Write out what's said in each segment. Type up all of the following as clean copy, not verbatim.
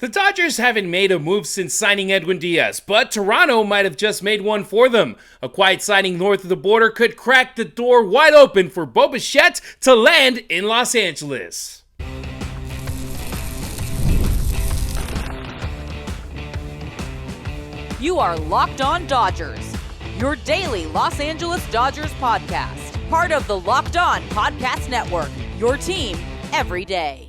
The Dodgers haven't made a move since signing Edwin Diaz, but Toronto might have just made one for them. A quiet signing north of the border could crack the door wide open for Bo Bichette to land in Los Angeles. You are Locked On Dodgers, your daily Los Angeles Dodgers podcast. Part of the Locked On Podcast Network, your team every day.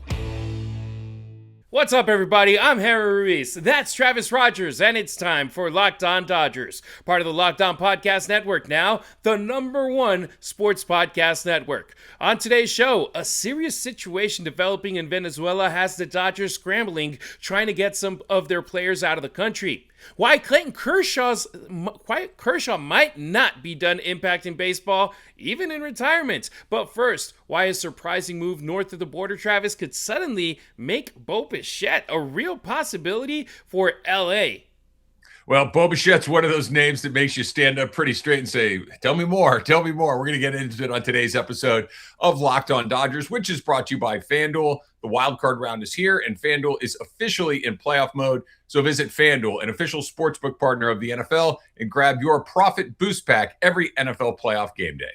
What's up, everybody? I'm Harry Ruiz. That's Travis Rogers, and it's time for Locked On Dodgers, part of the Locked On Podcast Network now, the #1 sports podcast network. On today's show, a serious situation developing in Venezuela has the Dodgers scrambling, trying to get some of their players out of the country. Why Clayton Kershaw might not be done impacting baseball, even in retirement. But first, why a surprising move north of the border, Travis, could suddenly make Bo Bichette a real possibility for LA. Well, Bo Bichette's one of those names that makes you stand up pretty straight and say, tell me more, tell me more. We're going to get into it on today's episode of Locked On Dodgers, which is brought to you by FanDuel. The wild card round is here, and FanDuel is officially in playoff mode. So visit FanDuel, an official sportsbook partner of the NFL, and grab your profit boost pack every NFL playoff game day.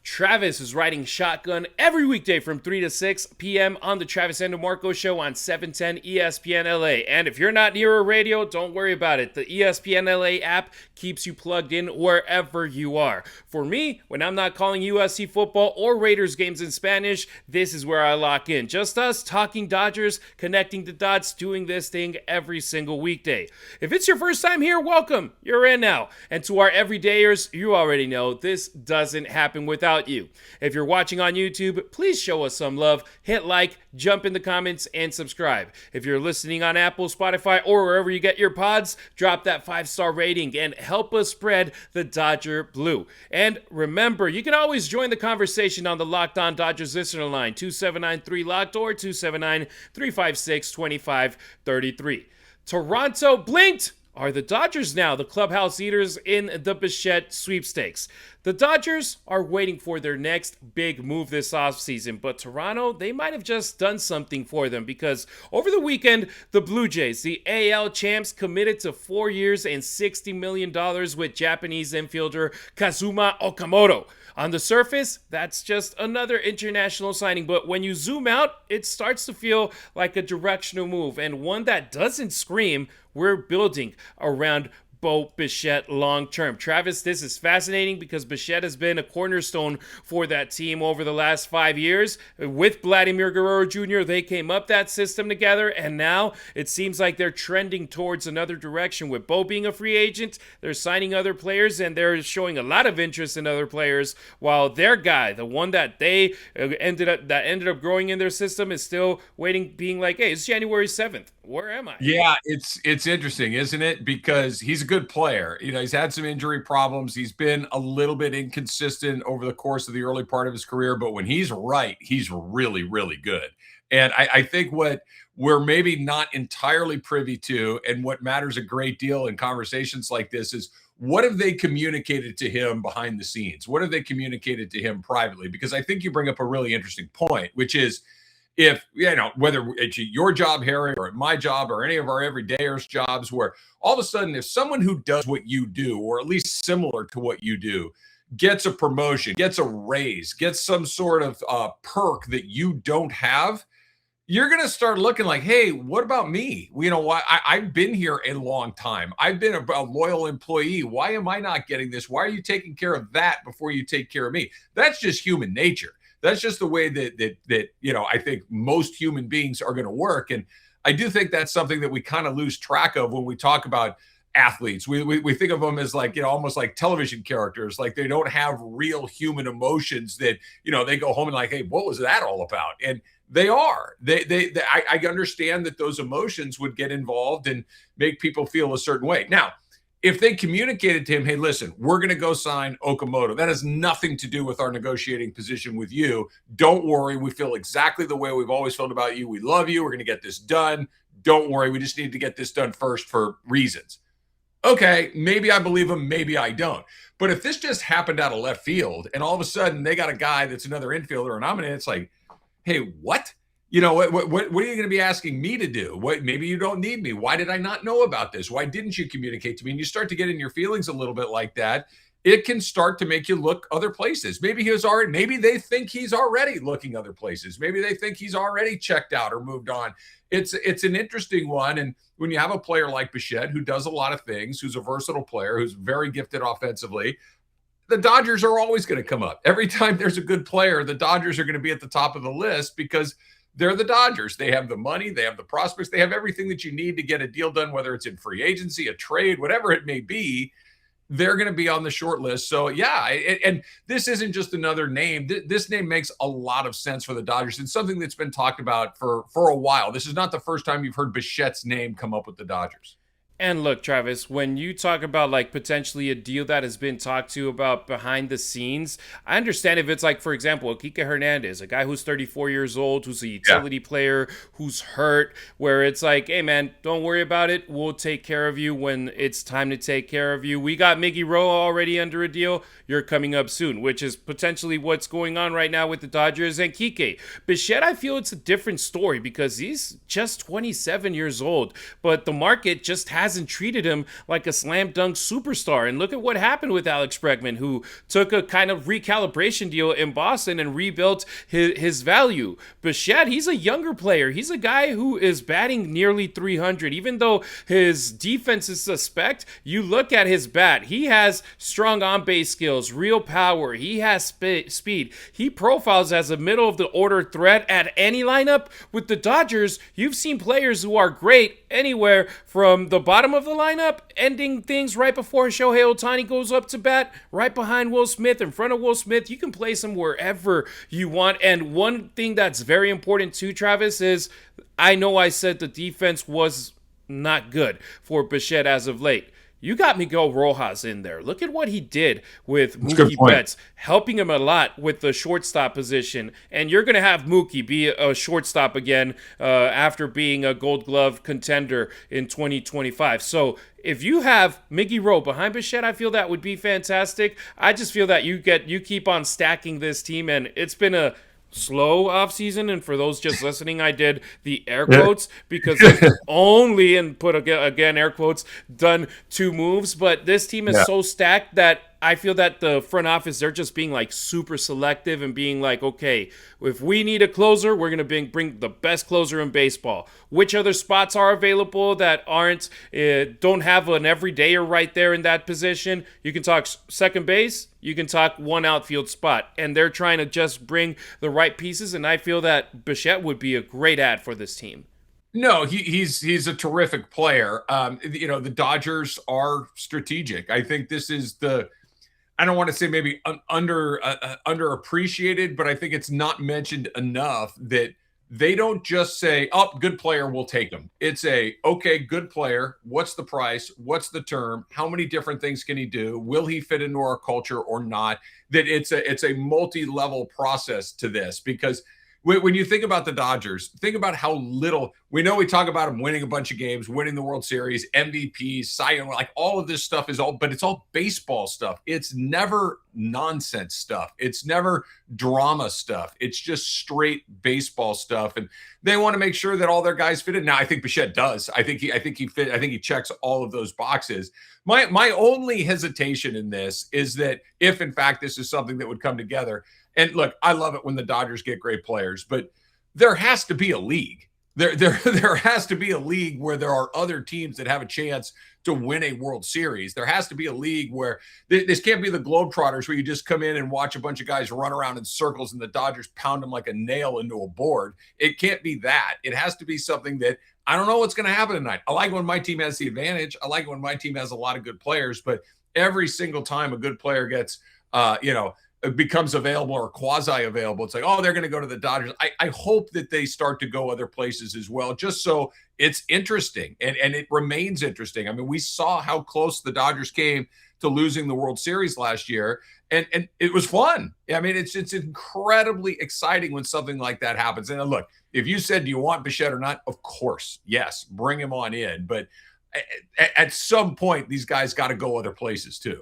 Travis is riding shotgun every weekday from 3 to 6 p.m. on the Travis and DeMarco Show on 710 ESPN LA. And if you're not near a radio, don't worry about it. The ESPN LA app keeps you plugged in wherever you are. For me, when I'm not calling USC football or Raiders games in Spanish, this is where I lock in. Just us talking Dodgers, connecting the dots, doing this thing every single weekday. If it's your first time here, welcome. You're in now. And to our everydayers, you already know this doesn't happen without you. If you're watching on YouTube, please show us some love, hit like, jump in the comments, and subscribe. If you're listening on Apple, Spotify, or wherever you get your pods, drop that 5-star rating and help us spread the Dodger blue. And remember, you can always join the conversation on the Locked On Dodgers listener line, 2793-LOCKED or 279-356-2533. Toronto blinked. Are the Dodgers now the clubhouse eaters in the Bichette sweepstakes? The Dodgers are waiting for their next big move this offseason, but Toronto, they might have just done something for them because over the weekend, the Blue Jays, the AL champs, committed to 4 years and $60 million with Japanese infielder Kazuma Okamoto. On the surface, that's just another international signing, but when you zoom out, it starts to feel like a directional move and one that doesn't scream, we're building around Bo Bichette long-term. Travis, this is fascinating because Bichette has been a cornerstone for that team over the last 5 years. With Vladimir Guerrero Jr., they came up that system together, and now it seems like they're trending towards another direction. With Bo being a free agent, they're signing other players, and they're showing a lot of interest in other players, while their guy, the one that they ended up growing in their system, is still waiting, being like, hey, it's January 7th. Where am I? Yeah, it's interesting, isn't it? Because he's a good player. You know, he's had some injury problems. He's been a little bit inconsistent over the course of the early part of his career, but when he's right, he's really, really good. And I think what we're maybe not entirely privy to, and what matters a great deal in conversations like this, is what have they communicated to him behind the scenes? What have they communicated to him privately? Because I think you bring up a really interesting point, which is, if, you know, whether it's your job, Harry, or my job, or any of our everydayers' jobs, where all of a sudden, if someone who does what you do, or at least similar to what you do, gets a promotion, gets a raise, gets some sort of perk that you don't have, you're going to start looking like, hey, what about me? You know what? I've been here a long time. I've been a loyal employee. Why am I not getting this? Why are you taking care of that before you take care of me? That's just human nature. That's just the way that you know, I think most human beings are going to work. And I do think that's something that we kind of lose track of when we talk about athletes. We think of them as, like, you know, almost like television characters, like they don't have real human emotions that, you know, they go home and like, hey, what was that all about? And they are. I understand that those emotions would get involved and make people feel a certain way. Now, if they communicated to him, hey, listen, we're going to go sign Okamoto, that has nothing to do with our negotiating position with you. Don't worry. We feel exactly the way we've always felt about you. We love you. We're going to get this done. Don't worry. We just need to get this done first for reasons. Okay, maybe I believe him. Maybe I don't. But if this just happened out of left field and all of a sudden they got a guy that's another infielder and I'm in it, it's like, hey, what? what are you going to be asking me to do? What, maybe you don't need me. Why did I not know about this? Why didn't you communicate to me? And you start to get in your feelings a little bit like that. It can start to make you look other places. Maybe they think he's already looking other places. Maybe they think he's already checked out or moved on. It's an interesting one. And when you have a player like Bichette, who does a lot of things, who's a versatile player, who's very gifted offensively, the Dodgers are always going to come up. Every time there's a good player, the Dodgers are going to be at the top of the list because they're the Dodgers. They have the money, they have the prospects, they have everything that you need to get a deal done, whether it's in free agency, a trade, whatever it may be. They're going to be on the short list. So, yeah, and this isn't just another name. This name makes a lot of sense for the Dodgers. It's something that's been talked about for a while. This is not the first time you've heard Bichette's name come up with the Dodgers. And look, Travis, when you talk about like potentially a deal that has been talked to about behind the scenes, I understand if it's like, for example, Kike Hernandez, a guy who's 34 years old, who's a utility player, who's hurt, where it's like, hey, man, don't worry about it. We'll take care of you when it's time to take care of you. We got Miggy Rowe already under a deal. You're coming up soon, which is potentially what's going on right now with the Dodgers and Kike. Bichette, I feel it's a different story because he's just 27 years old, but the market just hasn't treated him like a slam dunk superstar. And look at what happened with Alex Bregman, who took a kind of recalibration deal in Boston and rebuilt his value. Bichette, he's a younger player. He's a guy who is batting nearly 300. Even though his defense is suspect, you look at his bat. He has strong on-base skills, real power. He has speed. He profiles as a middle-of-the-order threat at any lineup. With the Dodgers, you've seen players who are great anywhere from the bottom of the lineup, ending things right before Shohei Ohtani goes up to bat, right behind Will Smith, in front of Will Smith. You can place him wherever you want. And one thing that's very important too, Travis, is I know I said the defense was not good for Bichette as of late. You got Miguel Rojas in there. Look at what he did with Mookie Betts, helping him a lot with the shortstop position. And you're going to have Mookie be a shortstop again after being a Gold Glove contender in 2025. So if you have Miggy Rowe behind Bichette, I feel that would be fantastic. I just feel that you keep on stacking this team, and it's been a slow offseason, and for those just listening, I did the air quotes because they've only, and put again air quotes, done 2 moves, but this team is so stacked that I feel that the front office, they're just being like super selective and being like, okay, if we need a closer, we're going to bring the best closer in baseball. Which other spots are available that aren't, don't have an everydayer right there in that position? You can talk second base, you can talk one outfield spot, and they're trying to just bring the right pieces, and I feel that Bichette would be a great ad for this team. No, he's a terrific player. The Dodgers are strategic. I think this is I don't want to say maybe underappreciated, but I think it's not mentioned enough that they don't just say, oh, good player, we'll take him. It's okay, good player. What's the price? What's the term? How many different things can he do? Will he fit into our culture or not? That it's a multi-level process to this, because when you think about the Dodgers, think about how little we know. We talk about them winning a bunch of games, winning the World Series, MVPs, Cy Young, like all of this stuff but it's all baseball stuff. It's never nonsense stuff. It's never drama stuff. It's just straight baseball stuff. And they want to make sure that all their guys fit in. Now, I think Bichette does. I think he checks all of those boxes. My only hesitation in this is that if in fact this is something that would come together. And look, I love it when the Dodgers get great players, but there has to be a league. There has to be a league where there are other teams that have a chance to win a World Series. There has to be a league where this can't be the Globetrotters where you just come in and watch a bunch of guys run around in circles and the Dodgers pound them like a nail into a board. It can't be that. It has to be something that I don't know what's going to happen tonight. I like when my team has the advantage. I like when my team has a lot of good players, but every single time a good player gets, becomes available or quasi-available, it's like, oh, they're going to go to the Dodgers. I hope that they start to go other places as well, just so it's interesting and it remains interesting. I mean, we saw how close the Dodgers came to losing the World Series last year, and it was fun. I mean, it's incredibly exciting when something like that happens. And look, if you said, do you want Bichette or not? Of course, yes, bring him on in. But at some point, these guys got to go other places too.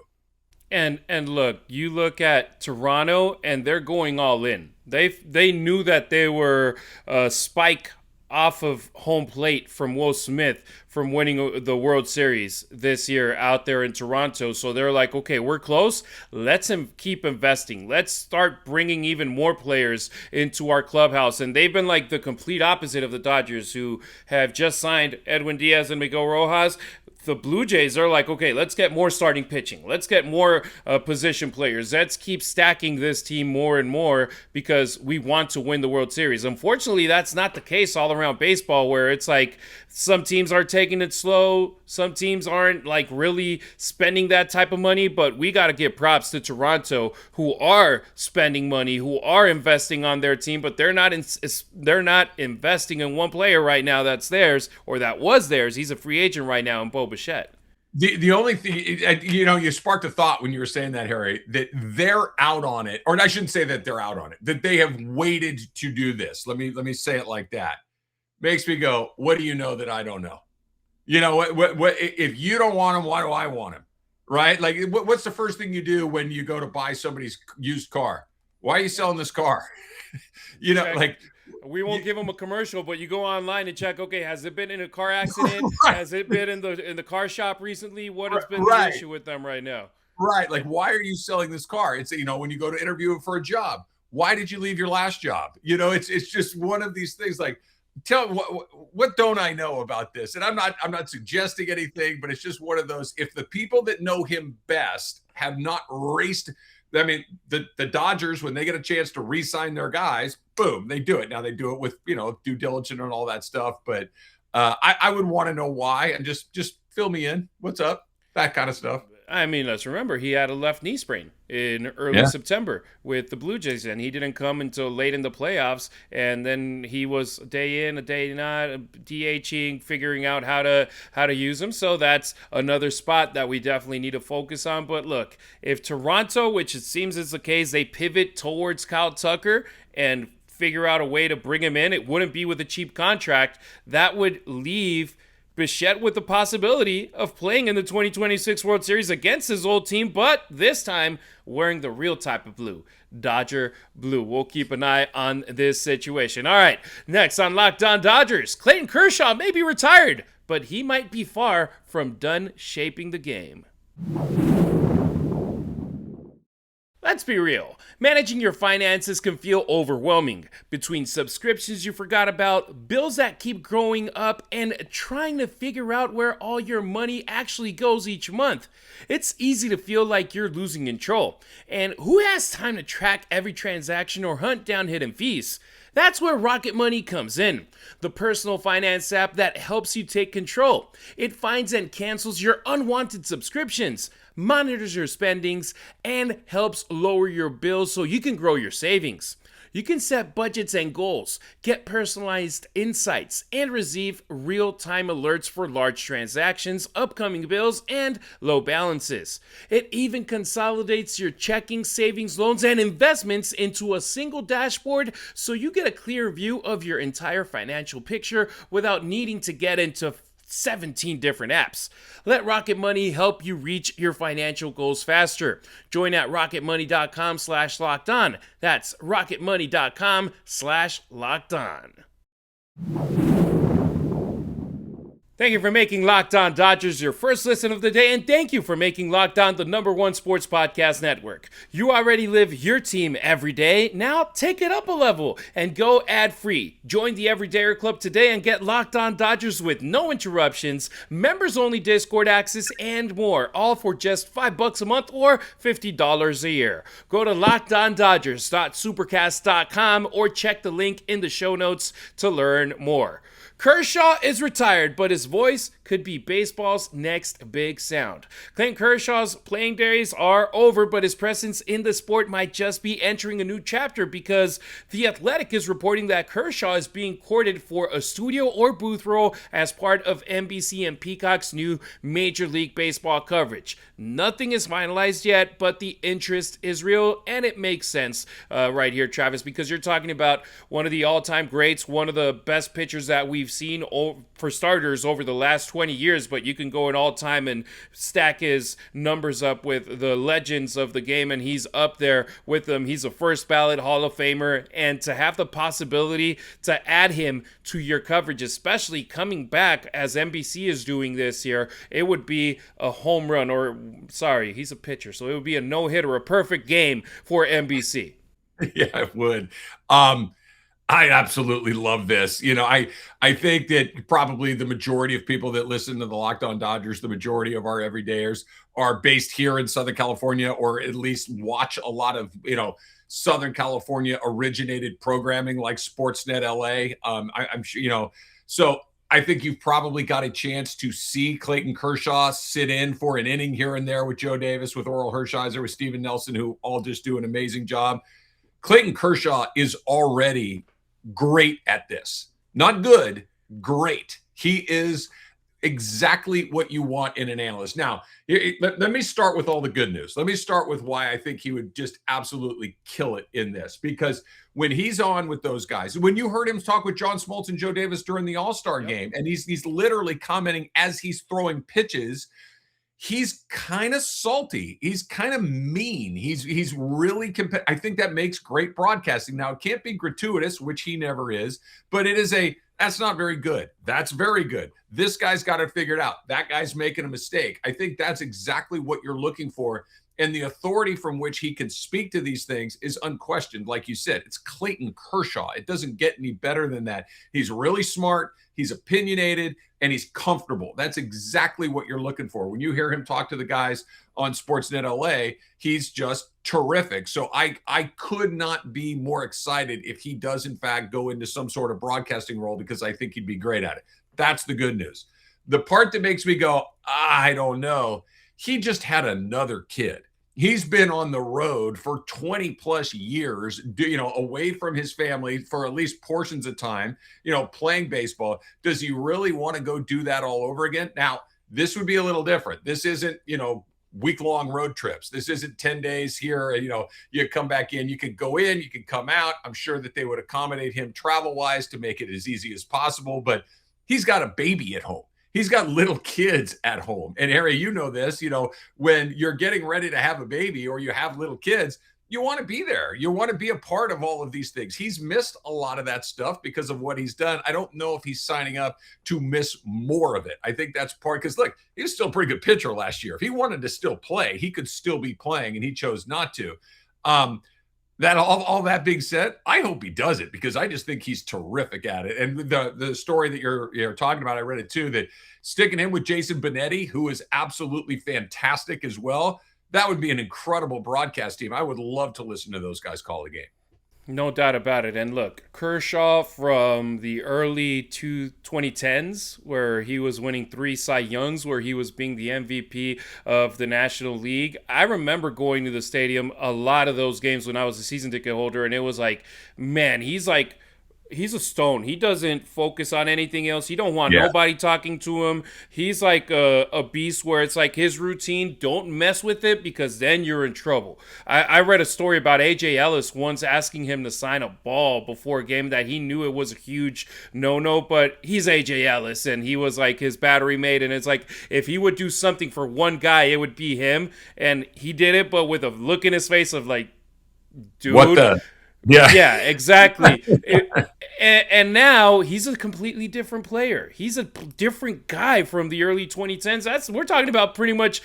And look, you look at Toronto, and they're going all in. They knew that they were a spike off of home plate from Will Smith from winning the World Series this year out there in Toronto. So they're like, okay, we're close. Let's keep investing. Let's start bringing even more players into our clubhouse. And they've been like the complete opposite of the Dodgers, who have just signed Edwin Diaz and Miguel Rojas. The Blue Jays are like, okay, let's get more starting pitching. Let's get more position players. Let's keep stacking this team more and more because we want to win the World Series. Unfortunately, that's not the case all around baseball, where it's like some teams are taking it slow. Some teams aren't like really spending that type of money, but we got to give props to Toronto, who are spending money, who are investing on their team, but they're not investing in one player right now that's theirs, or that was theirs. He's a free agent right now in Bo Bichette. The only thing, you sparked a thought when you were saying that, Harry, that they're out on it, or I shouldn't say that they're out on it, that they have waited to do this. Let me say it like that. Makes me go, what do you know that I don't know? You know, what if you don't want him, why do I want him? Right? Like, what's the first thing you do when you go to buy somebody's used car? Why are you selling this car? Like, we won't give them a commercial, but you go online and check, okay, has it been in a car accident? Right. Has it been in the car shop recently? What has been the issue with them right now? Right. Like, why are you selling this car? It's, when you go to interview for a job, why did you leave your last job? It's just one of these things. Like, tell what don't I know about this? And I'm not suggesting anything, but it's just one of those. If the people that know him best have not raced, I mean, the Dodgers, when they get a chance to re-sign their guys, boom, they do it. Now they do it with due diligence and all that stuff. But I would want to know why, and just fill me in. What's up? That kind of stuff. I mean, let's remember, he had a left knee sprain in early September with the Blue Jays, and he didn't come until late in the playoffs. And then he was a day in, a day not, DHing, figuring out how to use him. So that's another spot that we definitely need to focus on. But look, if Toronto, which it seems is the case, they pivot towards Kyle Tucker and figure out a way to bring him in, it wouldn't be with a cheap contract. That would leave Bichette with the possibility of playing in the 2026 World Series against his old team, but this time wearing the real type of blue, Dodger blue. We'll keep an eye on this situation. All right, next on Locked On Dodgers, Clayton Kershaw may be retired, but he might be far from done shaping the game. Let's be real. Managing your finances can feel overwhelming. Between subscriptions you forgot about, bills that keep growing up, and trying to figure out where all your money actually goes each month, it's easy to feel like you're losing control. And who has time to track every transaction or hunt down hidden fees? That's where Rocket Money comes in, the personal finance app that helps you take control. It finds and cancels your unwanted subscriptions, monitors your spendings, and helps lower your bills so you can grow your savings. You can set budgets and goals, get personalized insights, and receive real-time alerts for large transactions, upcoming bills, and low balances. It even consolidates your checking, savings, loans, and investments into a single dashboard so you get a clear view of your entire financial picture without needing to get into 17 different apps. Let Rocket Money help you reach your financial goals faster. Join at rocketmoney.com/lockedon. That's rocketmoney.com/lockedon. Thank you for making Locked On Dodgers your first listen of the day, and thank you for making Locked On the #1 sports podcast network. You already live your team every day. Now take it up a level and go ad-free. Join the Everydayer Club today and get Locked On Dodgers with no interruptions, members-only Discord access, and more, all for just $5 a month or $50 a year. Go to LockedOnDodgers.supercast.com or check the link in the show notes to learn more. Kershaw is retired, but his voice could be baseball's next big sound. Clayton Kershaw's playing days are over, but his presence in the sport might just be entering a new chapter because The Athletic is reporting that Kershaw is being courted for a studio or booth role as part of NBC and Peacock's new Major League Baseball coverage. Nothing is finalized yet, but the interest is real, and it makes sense right here, Travis, because you're talking about one of the all-time greats, one of the best pitchers that we've we've seen for starters over the last 20 years, but you can go in all time and stack his numbers up with the legends of the game, and he's up there with them. He's a first ballot Hall of Famer, and to have the possibility to add him to your coverage, especially coming back as NBC is doing this year, it would be a home run, or sorry, he's a pitcher, so it would be a no-hitter, a perfect game for NBC. Yeah, it would. I absolutely love this. I think that probably the majority of people that listen to the Locked On Dodgers, the majority of our everydayers, are based here in Southern California, or at least watch a lot of, Southern California originated programming like Sportsnet LA. I'm sure, so I think you've probably got a chance to see Clayton Kershaw sit in for an inning here and there with Joe Davis, with Oral Hershiser, with Steven Nelson, who all just do an amazing job. Clayton Kershaw is already great at this. Not good, great. He is exactly what you want in an analyst. Now, let me start with all the good news. Let me start with why I think he would just absolutely kill it in this. Because when he's on with those guys, when you heard him talk with John Smoltz and Joe Davis during the All-Star game, and he's literally commenting as he's throwing pitches, he's kind of salty. He's kind of mean. He's really I think that makes great broadcasting. Now, it can't be gratuitous, which he never is, but it is that's not very good. That's very good. This guy's got it figured out. That guy's making a mistake. I think that's exactly what you're looking for. And the authority from which he can speak to these things is unquestioned. Like you said, it's Clayton Kershaw. It doesn't get any better than that. He's really smart. He's opinionated, and he's comfortable. That's exactly what you're looking for. When you hear him talk to the guys on Sportsnet LA, he's just terrific. So I could not be more excited if he does, in fact, go into some sort of broadcasting role, because I think he'd be great at it. That's the good news. The part that makes me go, I don't know, he just had another kid. He's been on the road for 20 plus years, away from his family for at least portions of time, playing baseball. Does he really want to go do that all over again? Now, this would be a little different. This isn't, week-long road trips. This isn't 10 days here. You come back in, you could go in, you could come out. I'm sure that they would accommodate him travel-wise to make it as easy as possible, but he's got a baby at home. He's got little kids at home. And Harry, you know this, when you're getting ready to have a baby or you have little kids, you want to be there. You want to be a part of all of these things. He's missed a lot of that stuff because of what he's done. I don't know if he's signing up to miss more of it. I think that's part, because look, he was still a pretty good pitcher last year. If he wanted to still play, he could still be playing, and he chose not to. That all that being said, I hope he does it, because I just think he's terrific at it. And the story that you're talking about, I read it too, that sticking him with Jason Benetti, who is absolutely fantastic as well, that would be an incredible broadcast team. I would love to listen to those guys call a game. No doubt about it. And look, Kershaw from the early 2010s, where he was winning 3 Cy Youngs, where he was being the MVP of the National League. I remember going to the stadium a lot of those games when I was a season ticket holder, and it was like, man, he's a stone. He doesn't focus on anything else. He don't want nobody talking to him. He's like a beast, where it's like his routine, don't mess with it, because then you're in trouble. I read a story about A.J. Ellis once asking him to sign a ball before a game that he knew it was a huge no-no, but he's A.J. Ellis, and he was like his battery mate, and it's like, if he would do something for one guy, it would be him, and he did it, but with a look in his face of like, dude. What the? Yeah, exactly. And now he's a completely different player. He's a different guy from the early 2010s. We're talking about pretty much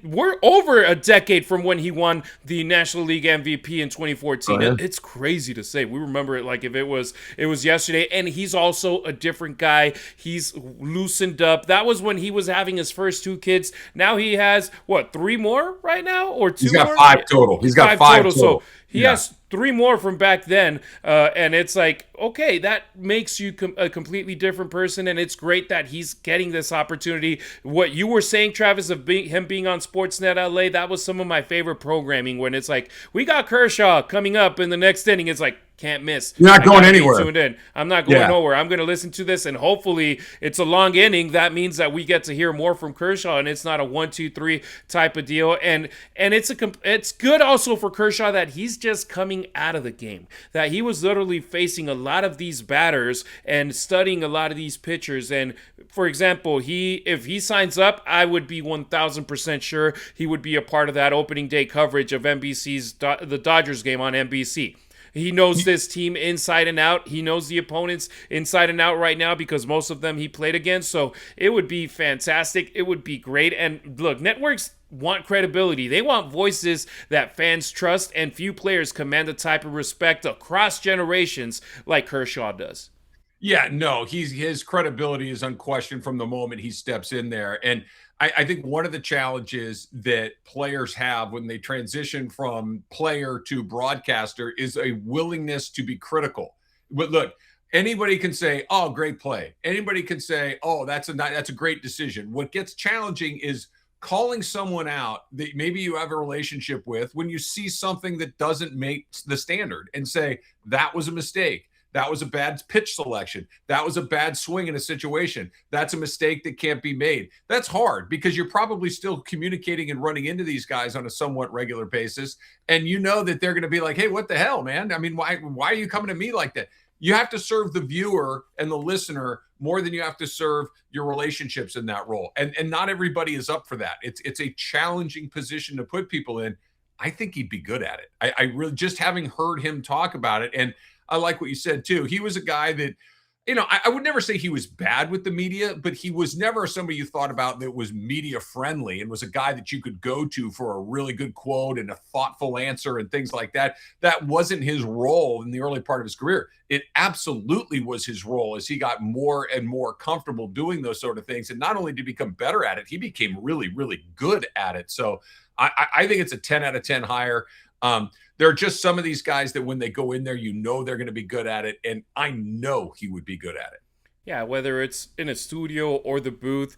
we're over a decade from when he won the National League MVP in 2014. Oh, yeah. It's crazy to say. We remember it like if it was yesterday. And he's also a different guy. He's loosened up. That was when he was having his first 2 kids. Now he has, 3 more right now? Or 2 more? He's got 5 total. He's got 5 total. So he has 3 more from back then, and it's like, okay, that makes you a completely different person, and it's great that he's getting this opportunity. What you were saying, Travis, of him being on Sportsnet LA, that was some of my favorite programming, when it's like, we got Kershaw coming up in the next inning. It's like, Can't miss. You're not I going gotta be anywhere. tuned in. I'm not going nowhere. I'm going to listen to this, and hopefully it's a long inning. That means that we get to hear more from Kershaw, and it's not a 1-2-3 type of deal. And it's good also for Kershaw that he's just coming out of the game, that he was literally facing a lot of these batters and studying a lot of these pitchers. And for example, if he signs up, I would be 1,000% sure he would be a part of that opening day coverage of NBC's the Dodgers game on NBC. He knows this team inside and out. He knows the opponents inside and out right now because most of them he played against. So it would be fantastic. It would be great. And look, networks want credibility. They want voices that fans trust, and few players command the type of respect across generations like Kershaw does. Yeah, no, his credibility is unquestioned from the moment he steps in there. And I think one of the challenges that players have when they transition from player to broadcaster is a willingness to be critical. But look, anybody can say, "Oh, great play." Anybody can say, "Oh, that's a great decision." What gets challenging is calling someone out that maybe you have a relationship with when you see something that doesn't make the standard and say, "That was a mistake. That was a bad pitch selection. That was a bad swing in a situation. That's a mistake that can't be made." That's hard because you're probably still communicating and running into these guys on a somewhat regular basis. And you know that they're going to be like, "Hey, what the hell, man? I mean, why are you coming to me like that?" You have to serve the viewer and the listener more than you have to serve your relationships in that role. And not everybody is up for that. It's a challenging position to put people in. I think he'd be good at it. I really, just having heard him talk about it, and I like what you said too. He was a guy that, I would never say he was bad with the media, but he was never somebody you thought about that was media friendly and was a guy that you could go to for a really good quote and a thoughtful answer and things like that. That wasn't his role in the early part of his career. It absolutely was his role as he got more and more comfortable doing those sort of things. And not only did he become better at it, he became really, really good at it. So I think it's a 10 out of 10 hire. There are just some of these guys that when they go in there, they're going to be good at it. And I know he would be good at it. Yeah, whether it's in a studio or the booth,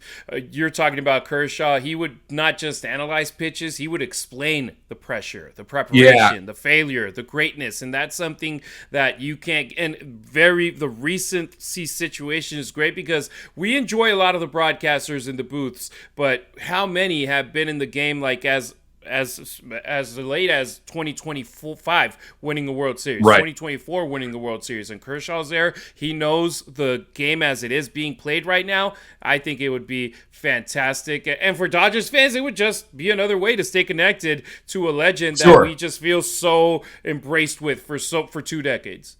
you're talking about Kershaw. He would not just analyze pitches, he would explain the pressure, the preparation, the failure, the greatness. And that's something that you can't, the recency situation is great because we enjoy a lot of the broadcasters in the booths, but how many have been in the game like as late as 2025 winning the World Series, right. 2024 winning the World Series, and Kershaw's there. He knows the game as it is being played right now. I think it would be fantastic. And for Dodgers fans, it would just be another way to stay connected to a legend that we just feel so embraced with for 2 decades.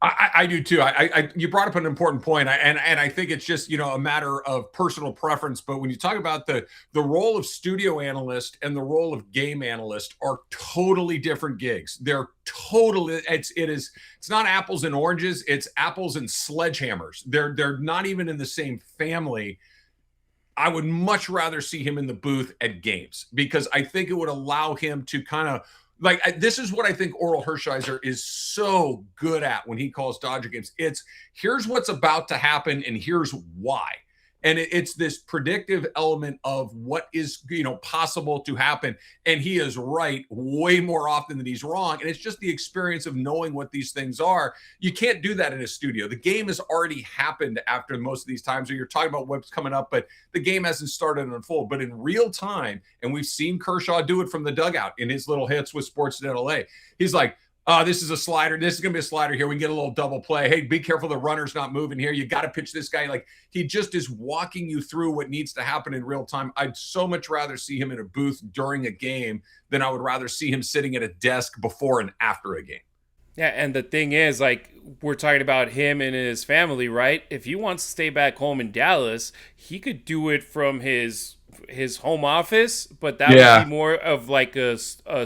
I do too. You brought up an important point, and I think it's just a matter of personal preference. But when you talk about the role of studio analyst and the role of game analyst are totally different gigs. They're totally it's not apples and oranges. It's apples and sledgehammers. They're not even in the same family. I would much rather see him in the booth at games because I think it would allow him to kind of. This is what I think Oral Hershiser is so good at when he calls Dodger games. It's here's what's about to happen and here's why. And it's this predictive element of what is, possible to happen. And he is right way more often than he's wrong. And it's just the experience of knowing what these things are. You can't do that in a studio. The game has already happened after most of these times where you're talking about what's coming up, but the game hasn't started to unfold. But in real time, and we've seen Kershaw do it from the dugout in his little hits with Sportsnet LA, he's like, this is a slider. This is going to be a slider here. We can get a little double play. Hey, be careful. The runner's not moving here. You got to pitch this guy. Like he just is walking you through what needs to happen in real time. I'd so much rather see him in a booth during a game than I would rather see him sitting at a desk before and after a game. Yeah, and the thing is, we're talking about him and his family, right? If he wants to stay back home in Dallas, he could do it from his home office, but that would be more of like a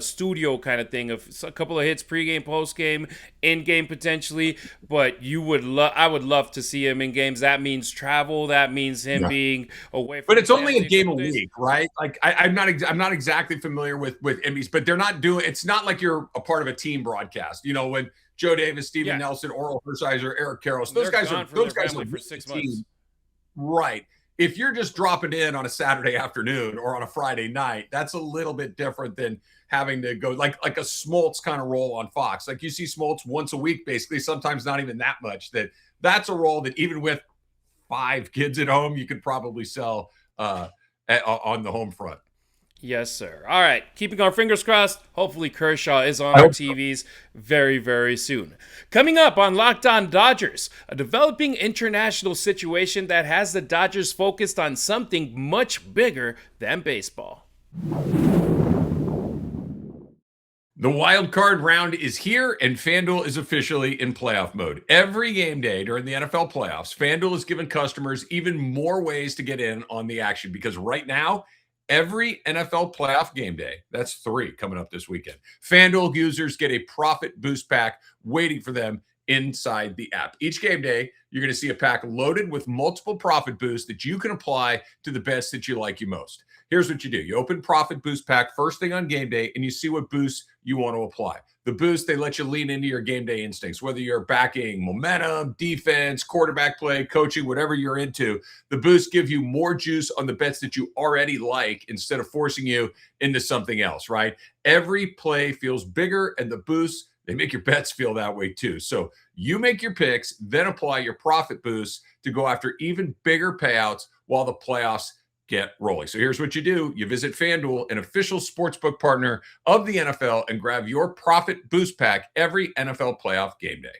studio kind of thing of a couple of hits pregame, postgame, in-game potentially. But I would love to see him in games. That means travel. That means him being away from. But it's only a game a week, right? Like I'm not exactly familiar with NBC, but they're not doing. It's not like you're a part of a team broadcast. When Joe Davis, Steven Nelson, Oral Hershiser, Eric Karros, those guys are for 6 months. right? if you're just dropping in on a Saturday afternoon or on a Friday night, that's a little bit different than having to go like a Smoltz kind of role on Fox. Like you see Smoltz once a week, basically, sometimes not even that much. That's a role that even with 5 kids at home, you could probably sell on the home front. Yes, sir. All right. Keeping our fingers crossed. Hopefully Kershaw is on our TVs very, very soon. Coming up on Locked On Dodgers, a developing international situation that has the Dodgers focused on something much bigger than baseball. The wild card round is here, and FanDuel is officially in playoff mode. Every game day during the NFL playoffs, FanDuel has given customers even more ways to get in on the action because right now, every NFL playoff game day, that's 3 coming up this weekend, FanDuel users get a profit boost pack waiting for them inside the app. Each game day, you're going to see a pack loaded with multiple profit boosts that you can apply to the bets that you like you most. Here's what you do. You open Profit Boost Pack first thing on game day, and you see what boosts you want to apply. The boost, they let you lean into your game day instincts, whether you're backing momentum, defense, quarterback play, coaching, whatever you're into. The boost give you more juice on the bets that you already like instead of forcing you into something else, right? Every play feels bigger, and the boosts, they make your bets feel that way too. So you make your picks, then apply your profit boosts to go after even bigger payouts while the playoffs get rolling. So here's what you do. You visit FanDuel, an official sportsbook partner of the NFL, and grab your profit boost pack every NFL playoff game day.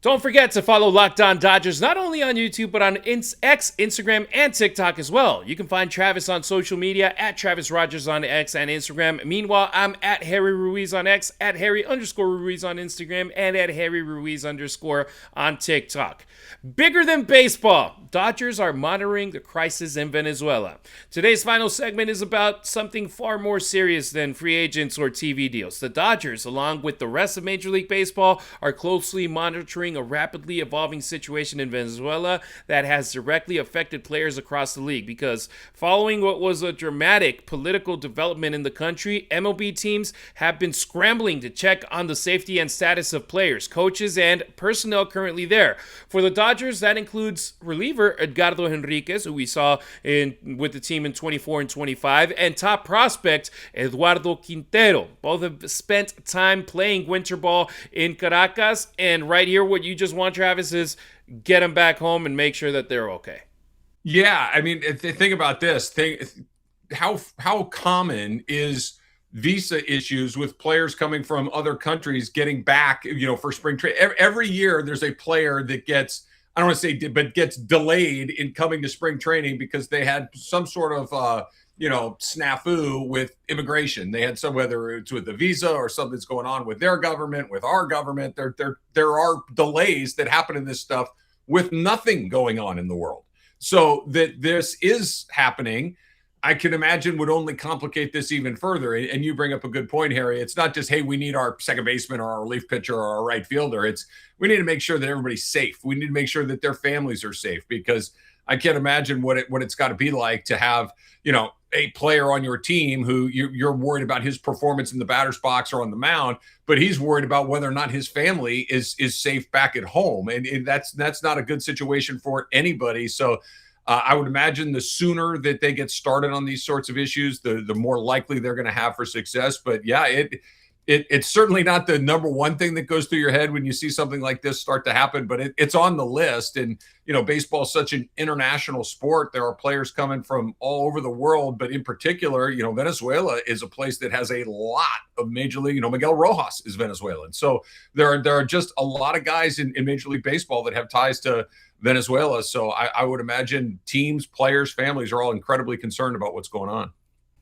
Don't forget to follow Locked On Dodgers not only on YouTube, but on X, Instagram, and TikTok as well. You can find Travis on social media at Travis Rogers on X and Instagram. Meanwhile, I'm at Harry Ruiz on X, at Harry_Ruiz on Instagram, and at Harry Ruiz_ on TikTok. Bigger than baseball, Dodgers are monitoring the crisis in Venezuela. Today's final segment is about something far more serious than free agents or TV deals. The Dodgers, along with the rest of Major League Baseball, are closely monitoring a rapidly evolving situation in Venezuela that has directly affected players across the league because following what was a dramatic political development in the country, MLB teams have been scrambling to check on the safety and status of players, coaches, and personnel currently there. For the Dodgers, that includes reliever Edgardo Henriquez, who we saw with the team in 24 and 25, and top prospect Eduardo Quintero. Both have spent time playing winter ball in Caracas, and right here, what you just want, Travis, is get them back home and make sure that they're okay. Yeah, I mean, think about this. How common is visa issues with players coming from other countries getting back, for spring training? Every year there's a player that gets, I don't want to say, but gets delayed in coming to spring training because they had some sort of, snafu with immigration. They had whether it's with the visa or something's going on with their government, with our government. There are delays that happen in this stuff with nothing going on in the world. So that this is happening, I can imagine would only complicate this even further. And you bring up a good point, Harry. It's not just, hey, we need our second baseman or our relief pitcher or our right fielder. It's we need to make sure that everybody's safe. We need to make sure that their families are safe because I can't imagine what it's got to be like to have, a player on your team who you're worried about his performance in the batter's box or on the mound, but he's worried about whether or not his family is safe back at home. And that's not a good situation for anybody. So I would imagine the sooner that they get started on these sorts of issues, the more likely they're going to have for success. But yeah, it's certainly not the number one thing that goes through your head when you see something like this start to happen, but it's on the list. And, baseball is such an international sport. There are players coming from all over the world, but in particular, Venezuela is a place that has a lot of Major League, Miguel Rojas is Venezuelan. So there are just a lot of guys in Major League Baseball that have ties to Venezuela. So I would imagine teams, players, families are all incredibly concerned about what's going on.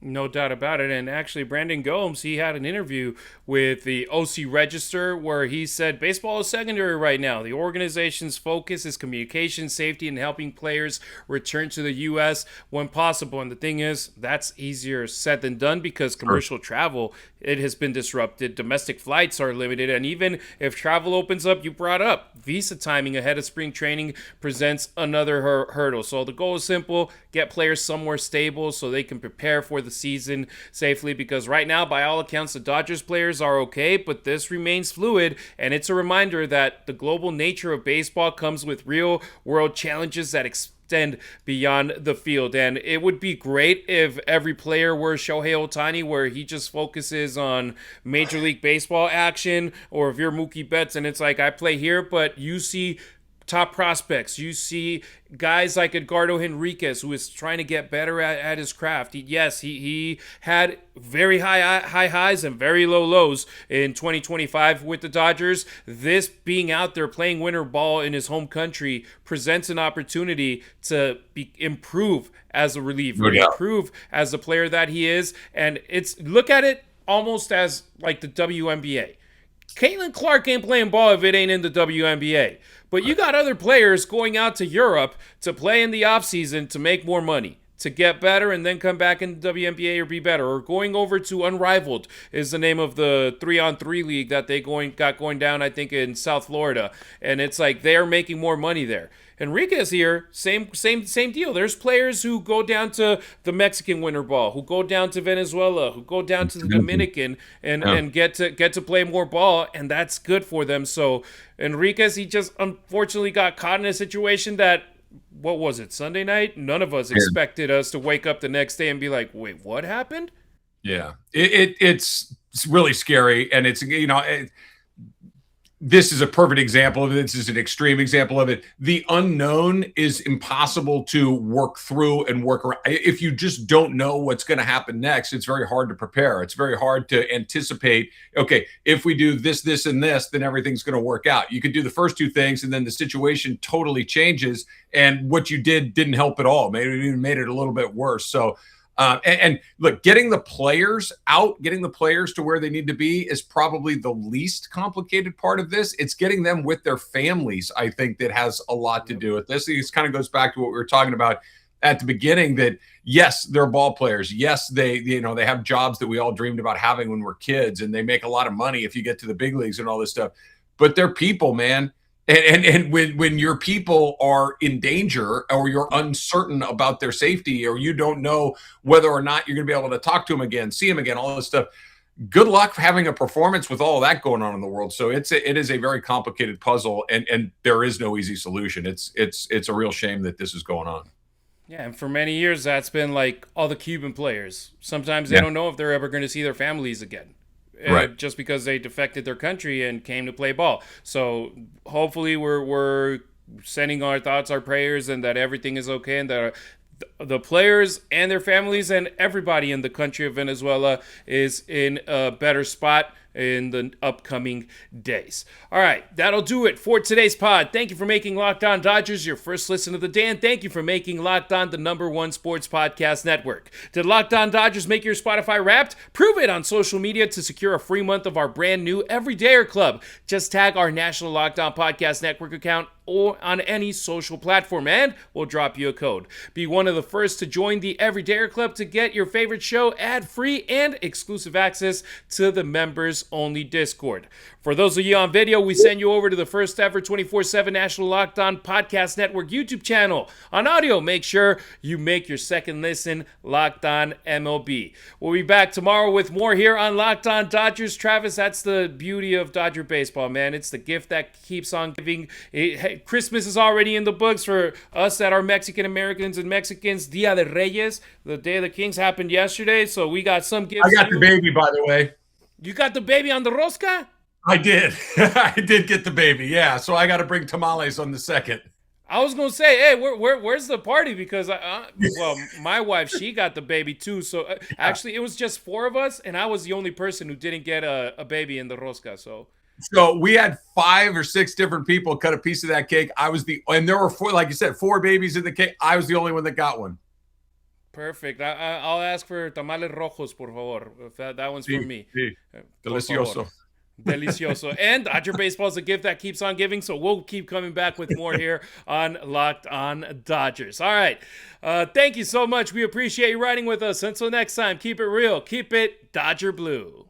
No doubt about it. And actually, Brandon Gomes, he had an interview with the OC Register where he said baseball is secondary right now. The organization's focus is communication, safety, and helping players return to the U.S. when possible. And the thing is, that's easier said than done because commercial travel, it has been disrupted. Domestic flights are limited. And even if travel opens up, you brought up visa timing ahead of spring training presents another hurdle. So the goal is simple, get players somewhere stable so they can prepare for the the season safely, because right now, by all accounts, the Dodgers players are okay, but this remains fluid, and it's a reminder that the global nature of baseball comes with real world challenges that extend beyond the field. And it would be great if every player were Shohei Ohtani, where he just focuses on Major League Baseball action, or if you're Mookie Betts and it's like, I play here, but you see top prospects. You see guys like Edgardo Henriquez, who is trying to get better at his craft. He had very high highs and very low lows in 2025 with the Dodgers. This being out there playing winter ball in his home country presents an opportunity to improve as a reliever, improve as the player that he is. And look at it almost as like the WNBA. Caitlin Clark ain't playing ball if it ain't in the WNBA. But you got other players going out to Europe to play in the offseason to make more money, to get better, and then come back in the WNBA or be better. Or going over to Unrivaled is the name of the 3-on-3 league that they got going down, I think, in South Florida. And it's like they're making more money there. Enriquez here, same deal. There's players who go down to the Mexican winter ball, who go down to Venezuela, who go down to the Dominican and get to play more ball, and that's good for them. So Enriquez, he just unfortunately got caught in a situation that, what was it, Sunday night? None of us expected us to wake up the next day and be like, wait, what happened? Yeah, it's really scary, and it's, this is a perfect example of it. This is an extreme example of it. The unknown is impossible to work through and work around. If you just don't know what's going to happen next, it's very hard to prepare. It's very hard to anticipate, okay, if we do this, this, and this, then everything's going to work out. You could do the first two things, and then the situation totally changes, and what you didn't help at all. Maybe it even made it a little bit worse. So, and look, getting the players out, getting the players to where they need to be is probably the least complicated part of this. It's getting them with their families, I think, that has a lot to do with this. This kind of goes back to what we were talking about at the beginning, that yes, they're ball players. Yes, they have jobs that we all dreamed about having when we're kids, and they make a lot of money if you get to the big leagues and all this stuff. But they're people, man. And when your people are in danger, or you're uncertain about their safety, or you don't know whether or not you're going to be able to talk to them again, see them again, all this stuff, good luck having a performance with all that going on in the world. So it is a very complicated puzzle, and there is no easy solution. It's a real shame that this is going on. Yeah, and for many years, that's been like all the Cuban players. Sometimes they don't know if they're ever going to see their families again. Right. Just because they defected their country and came to play ball. So hopefully we're sending our thoughts, our prayers, and that everything is okay, and that the players and their families and everybody in the country of Venezuela is in a better spot in the upcoming days. All right, that'll do it for today's pod. Thank you for making Locked On Dodgers your first listen of the day, and thank you for making Locked On the #1 sports podcast network. Did Locked On Dodgers make your Spotify Wrapped? Prove it on social media to secure a free month of our brand new Everydayer Club. Just tag our National Locked On Podcast Network account or on any social platform, and we'll drop you a code. Be one of the first to join the Everydayer Club to get your favorite show ad-free and exclusive access to the members-only Discord. For those of you on video, we send you over to the first ever 24/7 National Locked On Podcast Network YouTube channel. On audio, make sure you make your second listen Locked On MLB. We'll be back tomorrow with more here on Locked On Dodgers. Travis, that's the beauty of Dodger baseball, man. It's the gift that keeps on giving. Christmas is already in the books for us that are Mexican Americans and Mexicans. Dia de Reyes, the Day of the Kings, happened yesterday, so we got some gifts. I got the baby, by the way. You got the baby on the rosca? I did. I did get the baby, yeah. So I got to bring tamales on the 2nd. I was gonna say, hey, where's the party? Because my wife, she got the baby too. So actually, it was just 4 of us, and I was the only person who didn't get a baby in the rosca. So we had 5 or 6 different people cut a piece of that cake. And there were 4, like you said, 4 babies in the cake. I was the only one that got one. Perfect. I'll ask for tamales rojos, por favor. If that one's for me. Sí. Delicioso. Delicioso. And Dodger baseball is a gift that keeps on giving, so we'll keep coming back with more here on Locked On Dodgers. All right. Thank you so much. We appreciate you riding with us. Until next time, keep it real. Keep it Dodger Blue.